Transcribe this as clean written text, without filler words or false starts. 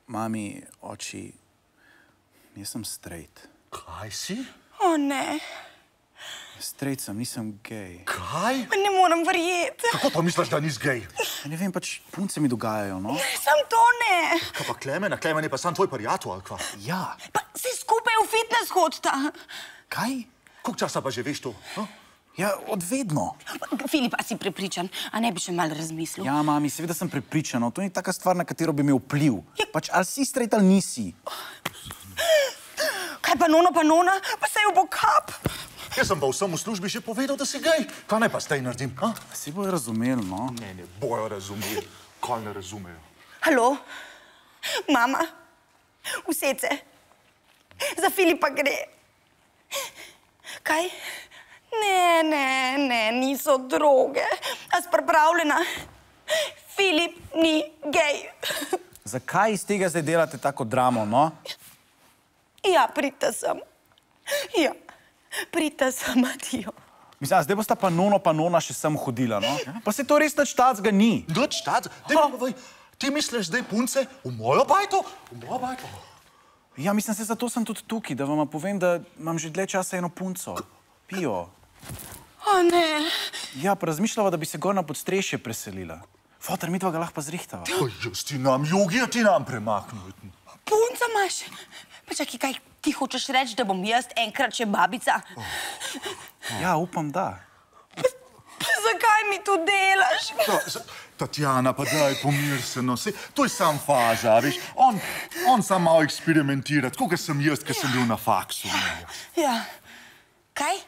Mami, oči, jaz sem straight. Kaj si? O, ne. Straight sem, nisem gej. Kaj? Ne morem verjeti. Kako pa misliš, da nisi gej? Ne vem, pač punce mi dogajajo, no? Sam to ne. Kaj pa Klemena? Klemen je pa sam tvoj prijatelj, ali kva? Ja. Pa si skupaj v fitness hodita. Kaj? Koliko časa pa že veš to? Ja, od vedno. Filip, a si prepričan? A ne bi še malo razmislil? Ja, mami, seveda sem prepričan. To ni taka stvar, na katero bi imel vpliv. Pač ali si straight ali nisi. Kaj pa nona? Pa se jo bo kap. Jaz sem pa vsem v službi že povedal, da si gej. Kaj naj pa zdaj naredim, ha? Si bojo razumeli, no? Ne bojo razumeli. Kaj ne razumejo? Halo? Mama? Vsece. Za Filipa gre. Kaj? Ne, niso droge. A si pripravljena? Filip ni gej. Zakaj iz tega zdaj delate tako dramo, no? Ja, pridite sem. Ja, pridite sem, adijo. Mislim, zdaj bosta pa nona še sem hodila, no? Pa se to res nič tacga ni. Nič tacga? Daj mi povej, ti misliš zdaj punce v mojo bajto? V mojo bajto? Ja, mislim, zato sem tudi tukaj, da vam povem, da imam že dlje časa eno punco. Pijo. O, ne. Ja, pa razmišljava, da bi se gor na podstrešje preselila. Foter, midva ga lahko pa zrihtava. Jaz ti nam jogi, a ti nam premaknil. Punca imaš? Pa čakaj, kaj ti hočeš reči, da bom jaz enkrat še babica? Ja, upam, da. Zakaj mi to delaš? Tatjana, pa daj, pomir se, no. To je sam faza, veš. On sam malo eksperimentira, tako kot sem jaz, ki sem bil na faksu. Ja. Kaj?